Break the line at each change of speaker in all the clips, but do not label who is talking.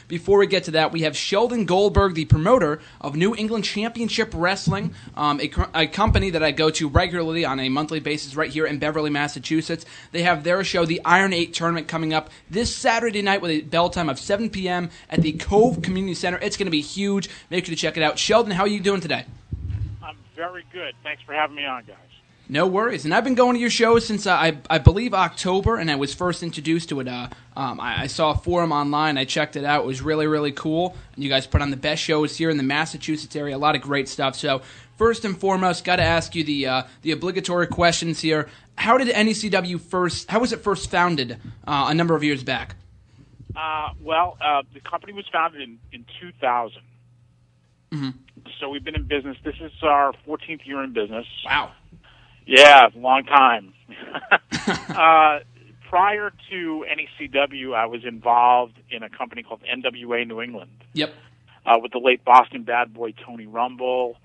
Before we get to that, we have Sheldon Goldberg, the promoter of New England Championship Wrestling, a company that I go to regularly on a monthly basis right here in Beverly, Massachusetts. They have their show, the Iron 8 Tournament, coming up this Saturday night with a bell time of 7 p.m. at the Cove Community Center. It's going to be huge. Make sure to check it out. Sheldon, how are you doing today?
I'm very good. Thanks for having me on, guys.
No worries. And I've been going to your show since, I believe, October, and I was first introduced to it. I saw a forum online. I checked it out. It was really, really cool. And you guys put on the best shows here in the Massachusetts area. A lot of great stuff. So first and foremost, got to ask you the obligatory questions here. How did NECW how was it first founded a number of years back?
The company was founded in 2000.
Mm-hmm.
So we've been in business. This is our 14th year in business.
Wow.
Yeah, it's a long time. Prior to NECW, I was involved in a company called NWA New England.
Yep.
With the late Boston bad boy Tony Rumble.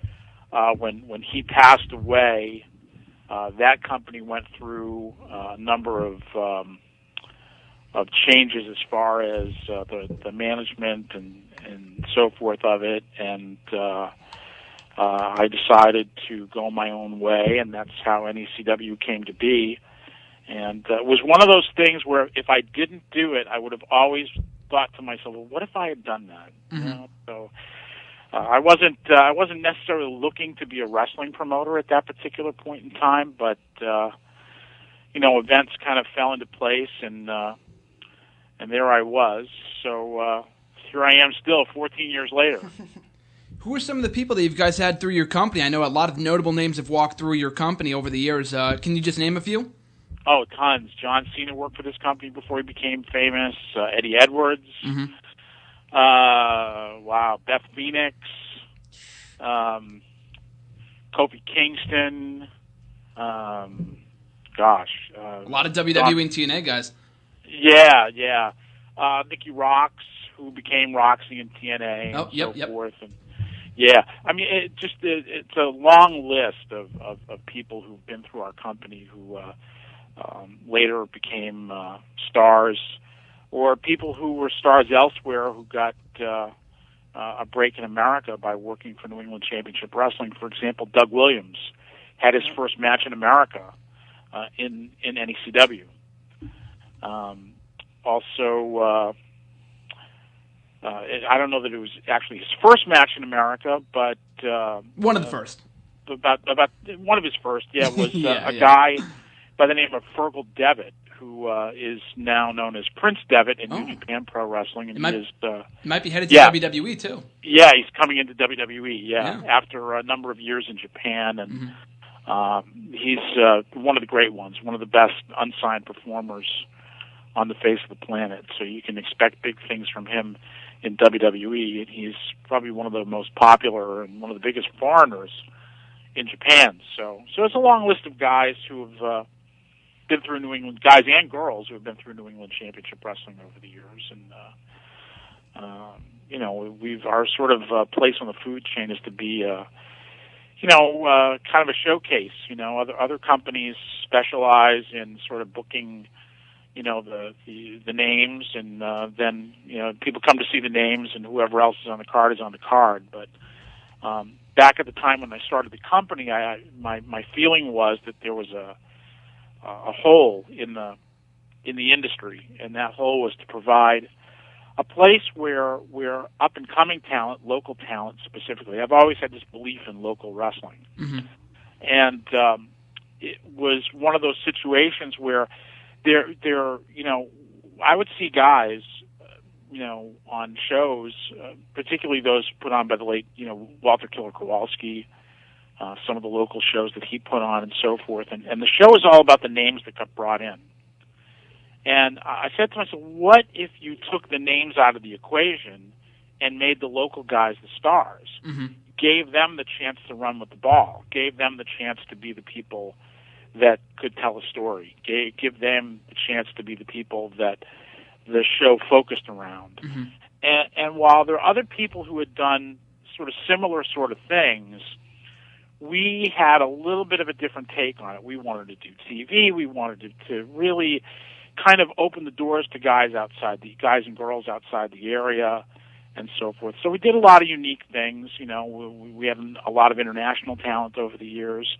When he passed away, that company went through a number of changes as far as the management and so forth of it, and I decided to go my own way, and that's how NECW came to be. And it was one of those things where if I didn't do it, I would have always thought to myself, well, what if I had done that?
Mm-hmm.
You know? So I wasn't necessarily looking to be a wrestling promoter at that particular point in time, but events kind of fell into place, and there I was. So here I am still 14 years later.
Who are some of the people that you guys had through your company? I know a lot of notable names have walked through your company over the years. Can you just name a few?
Oh, tons. John Cena worked for this company before he became famous. Eddie Edwards.
Mm-hmm.
Beth Phoenix. Kofi Kingston.
A lot of WWE and TNA guys.
Yeah. Nikki Roxx, who became Roxy in TNA, and so forth. And yeah, I mean, it's a long list of people who've been through our company who later became stars, or people who were stars elsewhere who got a break in America by working for New England Championship Wrestling. For example, Doug Williams had his first match in America in NECW. I don't know that it was actually his first match in America, but
one of the first.
About one of his first, was a guy by the name of Fergal Devitt, who is now known as Prince Devitt in New Japan Pro Wrestling, and
he might be headed to WWE too.
Yeah, he's coming into WWE. After a number of years in Japan, and he's one of the great ones, one of the best unsigned performers on the face of the planet. So you can expect big things from him in WWE, and he's probably one of the most popular and one of the biggest foreigners in Japan. So it's a long list of guys who have been through New England, guys and girls who have been through New England Championship Wrestling over the years. And our sort of place on the food chain is to be kind of a showcase. Other companies specialize in sort of booking the names, and then people come to see the names, and whoever else is on the card is on the card. But back at the time when I started the company, my feeling was that there was a hole in the industry, and that hole was to provide a place where up and coming talent, local talent specifically. I've always had this belief in local wrestling, and it was one of those situations where I would see guys, on shows, particularly those put on by the late, Walter Killer Kowalski, some of the local shows that he put on and so forth. And the show is all about the names that got brought in. And I said to myself, what if you took the names out of the equation and made the local guys the stars?
Mm-hmm.
Gave them the chance to run with the ball, gave them the chance to be the people that could tell a story, give them the chance to be the people that the show focused around.
Mm-hmm.
And while there are other people who had done sort of similar sort of things, we had a little bit of a different take on it. We wanted to do TV. We wanted to really kind of opened the doors to guys and girls outside the area, and so forth. So we did a lot of unique things. You know, we had a lot of international talent over the years,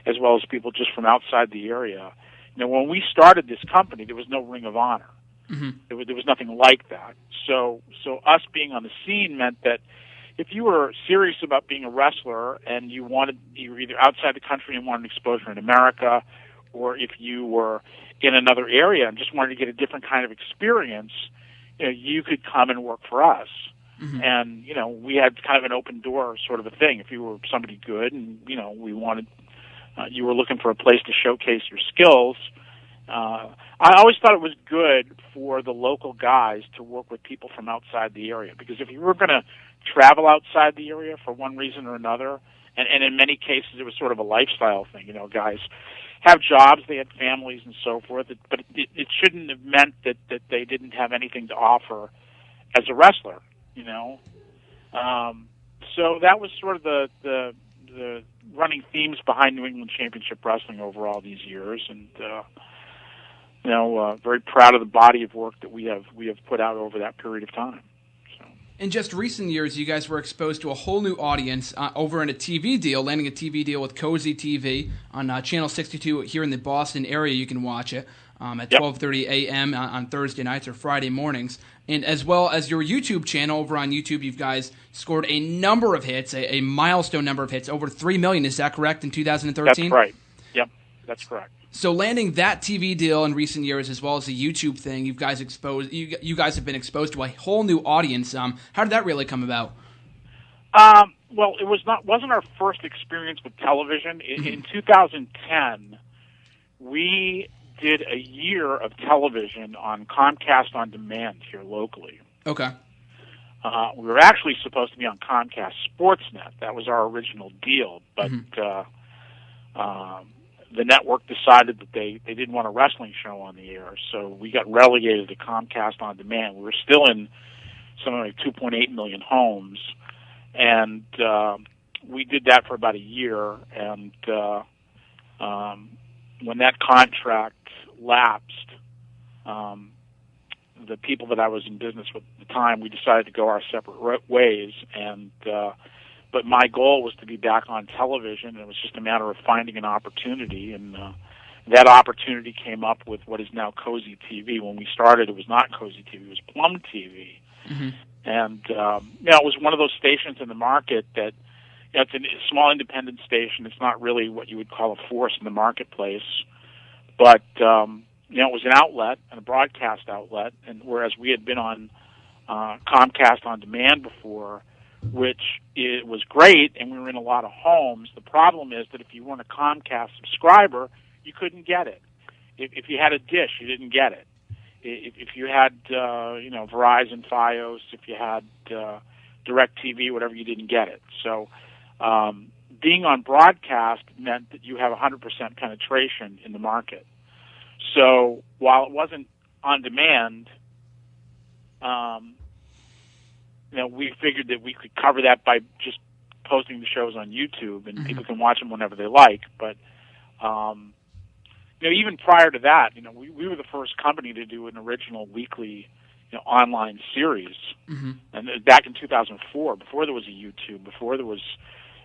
as well as people just from outside the area. You know, when we started this company, there was no Ring of Honor.
Mm-hmm.
There was nothing like that. So us being on the scene meant that if you were serious about being a wrestler and you were either outside the country and wanted exposure in America, or if you were in another area and just wanted to get a different kind of experience, you know, you could come and work for us.
Mm-hmm.
And, you know, we had kind of an open door sort of a thing. If you were somebody good and, you know, you were looking for a place to showcase your skills, I always thought it was good for the local guys to work with people from outside the area, because if you were going to travel outside the area for one reason or another, and in many cases it was sort of a lifestyle thing, you know, guys have jobs, they had families and so forth, but it shouldn't have meant that they didn't have anything to offer as a wrestler, you know. So that was sort of the running themes behind New England Championship Wrestling over all these years, and you know, very proud of the body of work that we have put out over that period of time. So.
In just recent years, you guys were exposed to a whole new audience over in a TV deal, landing a TV deal with Cozy TV on Channel 62 here in the Boston area. You can watch it at 12:30 a.m. on Thursday nights or Friday mornings. And as well as your YouTube channel, over on YouTube, you guys scored a number of hits, a milestone number of hits, over 3 million. Is that correct, in 2013?
That's right. Yep, that's correct.
So landing that TV deal in recent years, as well as the YouTube thing, you guys have been exposed to a whole new audience. How did that really come about?
Well, it wasn't our first experience with television. In 2010, we did a year of television on Comcast On Demand here locally.
Okay.
We were actually supposed to be on Comcast Sportsnet. That was our original deal, but the network decided that they didn't want a wrestling show on the air, so we got relegated to Comcast On Demand. We were still in something like 2.8 million homes, and we did that for about a year, and when that contract lapsed, the people that I was in business with at the time, we decided to go our separate ways, and but my goal was to be back on television, and it was just a matter of finding an opportunity, and that opportunity came up with what is now Cozy TV. When we started, it was not Cozy TV, it was Plum TV.
Mm-hmm.
And you know, it was one of those stations in the market that, you know, it's a small independent station. It's not really what you would call a force in the marketplace, but you know, it was an outlet and a broadcast outlet. And whereas we had been on Comcast On Demand before, which it was great, and we were in a lot of homes. The problem is that if you weren't a Comcast subscriber, you couldn't get it. If you had a dish, you didn't get it. If you had, you know, Verizon, Fios, if you had DirecTV, whatever, you didn't get it. So being on broadcast meant that you have 100% penetration in the market. So while it wasn't on demand, you know, we figured that we could cover that by just posting the shows on YouTube, and people can watch them whenever they like. But you know, even prior to that, you know, we were the first company to do an original weekly, you know, online series, and back in 2004, before there was a YouTube, before there was,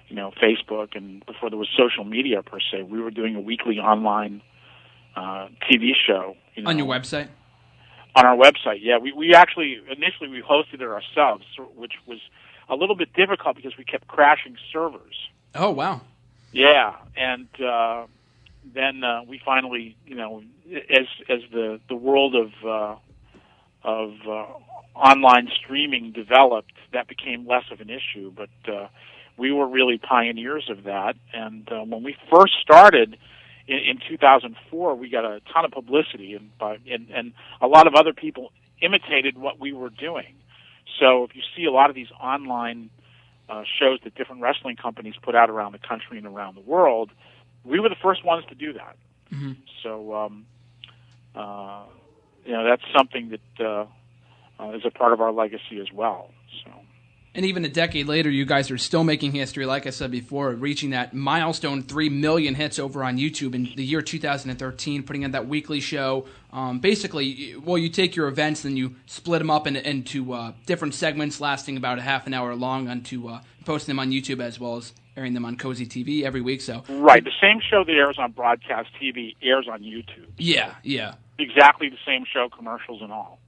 you know, Facebook, and before there was social media per se, we were doing a weekly online TV show. You know,
on your website?
On our website, yeah. We actually, initially we hosted it ourselves, which was a little bit difficult because we kept crashing servers.
Oh, wow.
Yeah, and then we finally, you know, as the world of online streaming developed, that became less of an issue. But we were really pioneers of that. And when we first started in 2004, we got a ton of publicity, and a lot of other people imitated what we were doing. So if you see a lot of these online shows that different wrestling companies put out around the country and around the world, we were the first ones to do that. So, you know, that's something that is a part of our legacy as well. So.
And even a decade later, you guys are still making history, like I said before, reaching that milestone 3 million hits over on YouTube in the year 2013, putting on that weekly show. Basically, well, you take your events and you split them up into different segments lasting about a half an hour long onto posting them on YouTube as well as airing them on Cozy TV every week. So
right, the same show that airs on broadcast TV airs on YouTube.
Yeah, yeah.
Exactly the same show, commercials and all.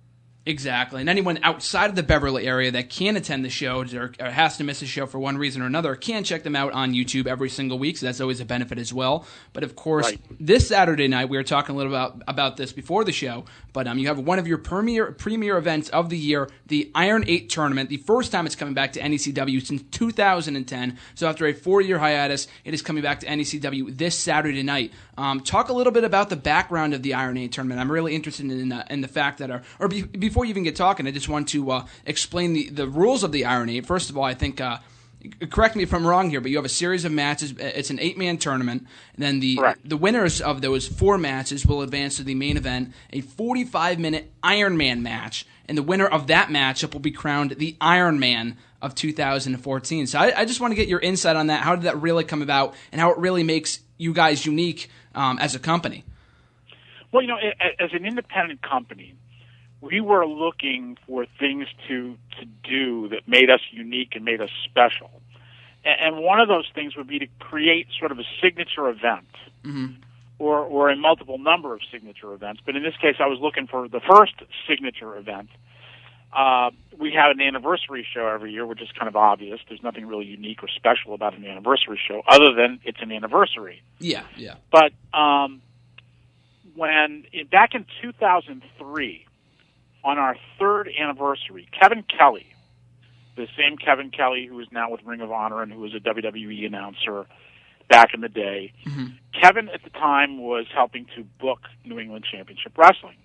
Exactly. And anyone outside of the Beverly area that can attend the shows or has to miss a show for one reason or another can check them out on YouTube every single week, so that's always a benefit as well. But, of course, This Saturday night, we were talking a little about this before the show, but you have one of your premier events of the year, the Iron 8 tournament, the first time it's coming back to NECW since 2010. So after a 4-year hiatus, it is coming back to NECW this Saturday night. Talk a little bit about the background of the Iron 8 tournament. I'm really interested in the fact that, before you even get talking, I just want to explain the rules of the Iron 8. First of all, I think, correct me if I'm wrong here, but you have a series of matches. It's an 8-man tournament. And then the winners of those 4 matches will advance to the main event, a 45-minute Iron Man match. And the winner of that matchup will be crowned the Iron Man of 2014. So I just want to get your insight on that. How did that really come about, and how it really makes you guys unique as a company?
Well, as an independent company, we were looking for things to do that made us unique and made us special. And one of those things would be to create sort of a signature event, or a multiple number of signature events. But in this case, I was looking for the first signature event. We have an anniversary show every year, which is kind of obvious. There's nothing really unique or special about an anniversary show other than it's an anniversary.
Yeah, yeah.
But back in 2003, on our 3rd anniversary, Kevin Kelly, the same Kevin Kelly who is now with Ring of Honor and who was a WWE announcer back in the day, Kevin at the time was helping to book New England Championship Wrestling.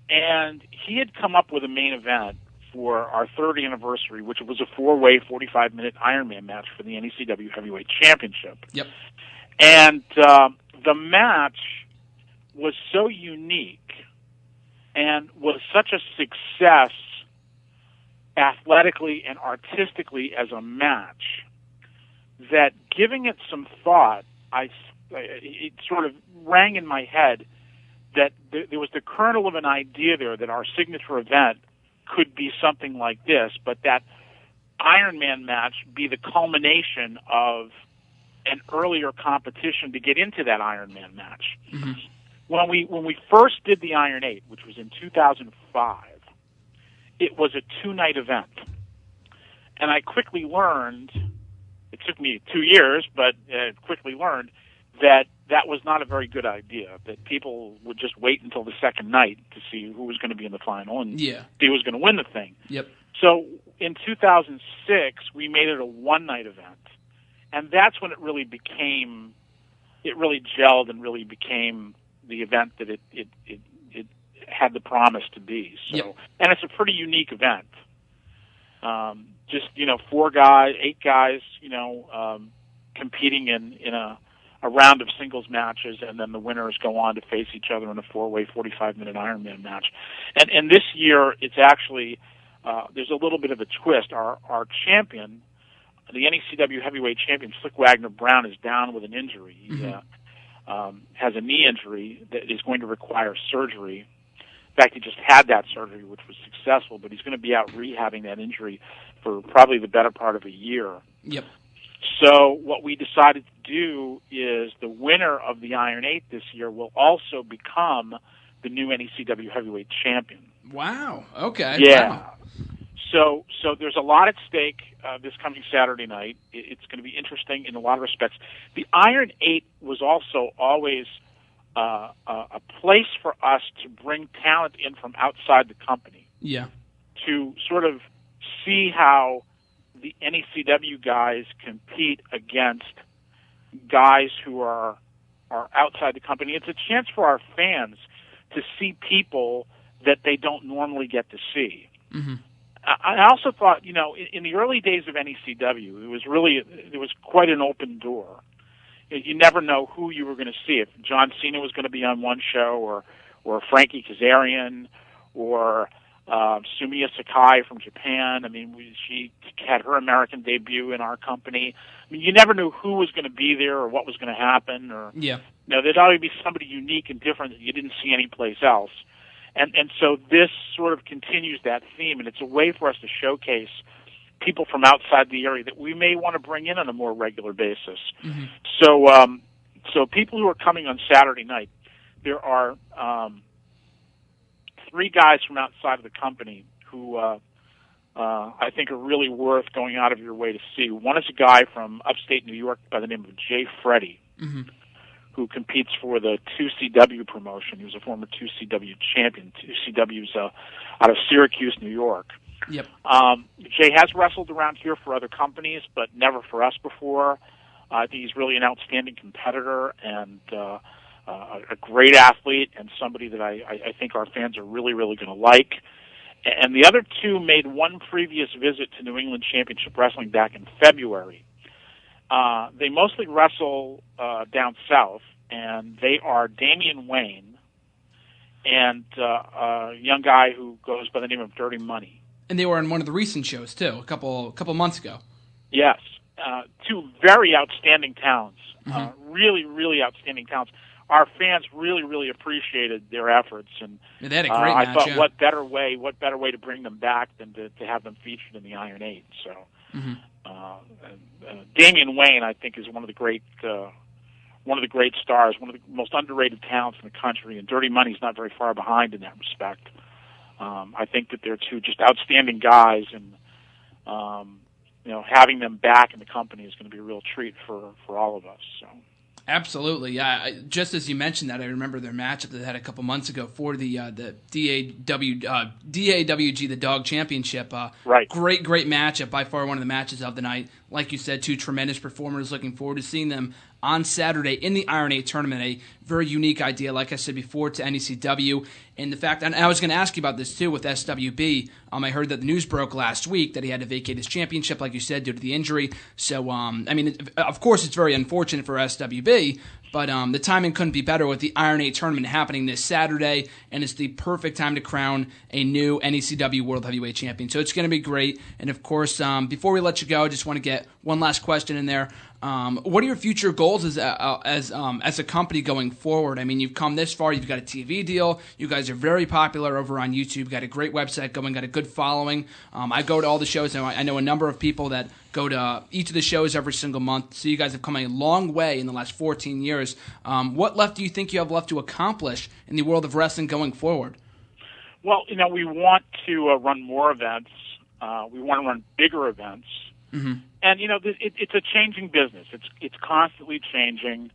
And he had come up with a main event for our 3rd anniversary, which was a 4-way, 45-minute Iron Man match for the NECW Heavyweight Championship.
Yep.
And the match was so unique and was such a success athletically and artistically as a match that, giving it some thought, it sort of rang in my head that there was the kernel of an idea there that our signature event could be something like this, but that Iron Man match be the culmination of an earlier competition to get into that Iron Man match. When we first did the Iron 8, which was in 2005, it was a 2-night event. And I quickly learned, it took me 2 years, but quickly learned that was not a very good idea, that people would just wait until the second night to see who was going to be in the final and see who was going to win the thing.
Yep.
So in 2006, we made it a 1-night event. And that's when it really gelled and really became the event that it had the promise to be. So, and it's a pretty unique event. Just 8 guys, competing in a round of singles matches, and then the winners go on to face each other in a 4-way, 45-minute Iron Man match. And this year, it's actually there's a little bit of a twist. Our champion, the NECW heavyweight champion, Slick Wagner Brown, is down with an injury. He has a knee injury that is going to require surgery. In fact, he just had that surgery, which was successful, but he's going to be out rehabbing that injury for probably the better part of a year.
Yep.
So what we decided to do is the winner of the Iron 8 this year will also become the new NECW heavyweight champion.
Wow. Okay.
Yeah.
Wow.
So there's a lot at stake this coming Saturday night. It's going to be interesting in a lot of respects. The Iron 8 was also always a place for us to bring talent in from outside the company.
Yeah.
To sort of see how the NECW guys compete against guys who are outside the company. It's a chance for our fans to see people that they don't normally get to see. I also thought, in the early days of NECW, it was quite an open door. You never know who you were going to see. If John Cena was going to be on one show, or Frankie Kazarian, or Sumiya Sakai from Japan. I mean, she had her American debut in our company. I mean, you never knew who was going to be there or what was going to happen. Or there'd always be somebody unique and different that you didn't see anyplace else. And so this sort of continues that theme, and it's a way for us to showcase people from outside the area that we may want to bring in on a more regular basis. Mm-hmm. So people who are coming on Saturday night, there are 3 guys from outside of the company who I think are really worth going out of your way to see. One is a guy from upstate New York by the name of Jay Freddy, mm-hmm. who competes for the 2CW promotion. He was a former 2CW champion. 2CW's out of Syracuse, New York.
Yep.
Jay has wrestled around here for other companies, but never for us before. I think he's really an outstanding competitor and a great athlete and somebody that I think our fans are really, really going to like. And the other 2 made one previous visit to New England Championship Wrestling back in February. They mostly wrestle down south, and they are Damian Wayne and a young guy who goes by the name of Dirty Money.
And they were on one of the recent shows, too, a couple months ago.
Yes. 2 very outstanding talents,
mm-hmm.
really, really outstanding talents. Our fans really, really appreciated their efforts, and
they had a great match.
I thought, what better way to bring them back than to have them featured in the Iron 8. So,
mm-hmm.
Damian Wayne, I think, is one of the great stars, one of the most underrated talents in the country, and Dirty Money's not very far behind in that respect. I think that they're 2 just outstanding guys, and having them back in the company is going to be a real treat for all of us. So.
Absolutely, yeah. Just as you mentioned that, I remember their matchup that they had a couple months ago for the DAWG, the Dog Championship.
Right.
Great matchup, by far one of the matches of the night. Like you said, 2 tremendous performers. Looking forward to seeing them on Saturday in the Iron 8 tournament. A very unique idea, like I said before, to NECW. And the fact, and I was going to ask you about this too with SWB. I heard that the news broke last week that he had to vacate his championship, like you said, due to the injury. So, of course, it's very unfortunate for SWB, but the timing couldn't be better with the Iron 8 tournament happening this Saturday, and it's the perfect time to crown a new NECW World Heavyweight Champion. So it's going to be great. And, of course, before we let you go, I just want to get one last question in there. What are your future goals as a company going forward? I mean, you've come this far. You've got a TV deal. You guys are very popular over on YouTube. Got a great website going. Got a good following. I go to all the shows. I know a number of people that go to each of the shows every single month. So you guys have come a long way in the last 14 years. What left do you think you have left to accomplish in the world of wrestling going forward?
Well, we want to run more events. We want to run bigger events.
Mm-hmm.
And it's a changing business. It's constantly changing.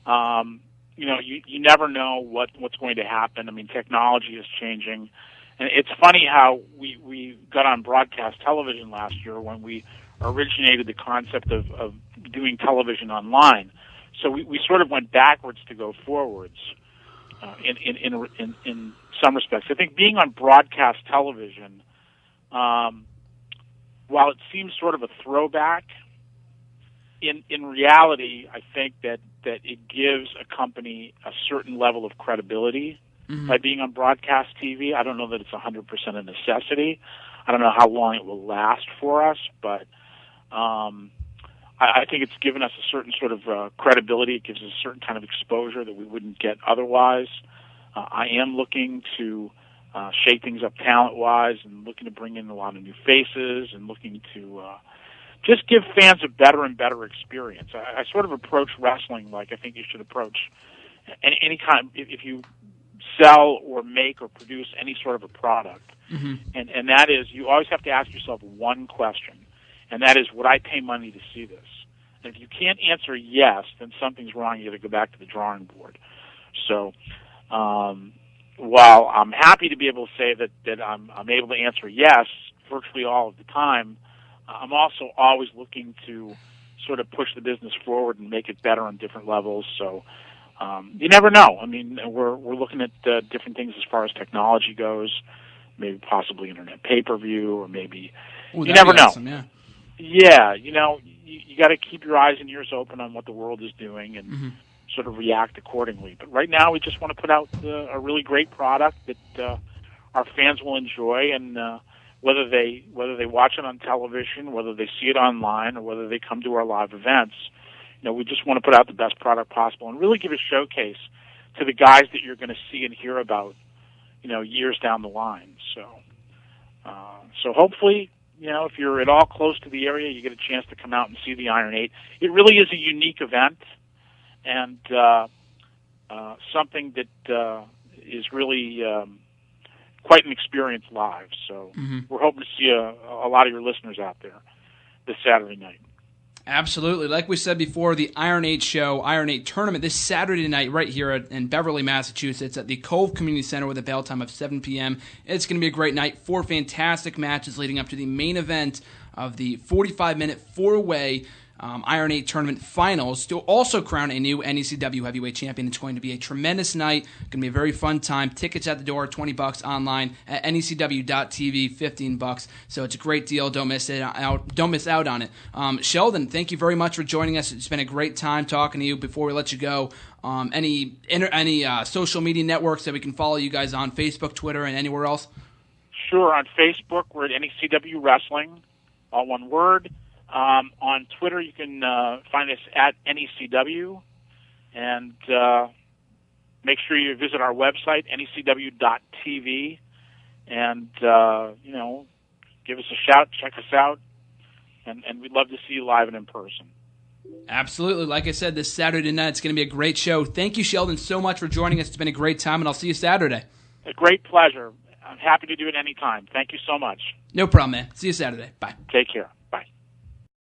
You never know what's going to happen. I mean, technology is changing, and it's funny how we got on broadcast television last year when we originated the concept of doing television online. So we sort of went backwards to go forwards in some respects. I think being on broadcast television. While it seems sort of a throwback, in reality, I think that it gives a company a certain level of credibility
mm-hmm.
by being on broadcast TV. I don't know that it's 100% a necessity. I don't know how long it will last for us, but I think it's given us a certain sort of credibility. It gives us a certain kind of exposure that we wouldn't get otherwise. I am looking to shake things up talent-wise and looking to bring in a lot of new faces and looking to just give fans a better and better experience. I sort of approach wrestling like I think you should approach any kind. If you sell or make or produce any sort of a product,
mm-hmm.
and that is, you always have to ask yourself one question, and that is, would I pay money to see this? And if you can't answer yes, then something's wrong. You got to go back to the drawing board. So. While I'm happy to be able to say that I'm able to answer yes virtually all of the time, I'm also always looking to sort of push the business forward and make it better on different levels. So you never know. I mean, we're looking at different things as far as technology goes, maybe possibly internet pay-per-view, or maybe you never know.
Awesome, yeah.
Yeah, you got to keep your eyes and ears open on what the world is doing and.
Mm-hmm.
Sort of react accordingly. But right now, we just want to put out a really great product that our fans will enjoy, and whether they watch it on television, whether they see it online, or whether they come to our live events, we just want to put out the best product possible and really give a showcase to the guys that you're going to see and hear about, years down the line. So hopefully, if you're at all close to the area, you get a chance to come out and see the Iron 8. It really is a unique event, and something that is really quite an experience live. So we're hoping to see a lot of your listeners out there this Saturday night.
Absolutely. Like we said before, the Iron 8 show, Iron 8 tournament, this Saturday night right here in Beverly, Massachusetts at the Cove Community Center with a bell time of 7 p.m. It's going to be a great night. 4 fantastic matches leading up to the main event of the 45-minute four-way Iron 8 tournament finals to also crown a new NECW heavyweight champion. It's going to be a tremendous night. Going to be a very fun time. Tickets at the door, $20 online at necw.tv, $15. So it's a great deal. Don't miss out. Don't miss out on it. Sheldon, thank you very much for joining us. It's been a great time talking to you. Before we let you go, any social media networks that we can follow you guys on, Facebook, Twitter, and anywhere else?
Sure. On Facebook, we're at NECW Wrestling, all one word. On Twitter, you can find us at NECW, and make sure you visit our website, necw.tv, and give us a shout, check us out, and we'd love to see you live and in person.
Absolutely. Like I said, this Saturday night, it's going to be a great show. Thank you, Sheldon, so much for joining us. It's been a great time, and I'll see you Saturday.
A great pleasure. I'm happy to do it anytime. Thank you so much.
No problem, man. See you Saturday. Bye.
Take care.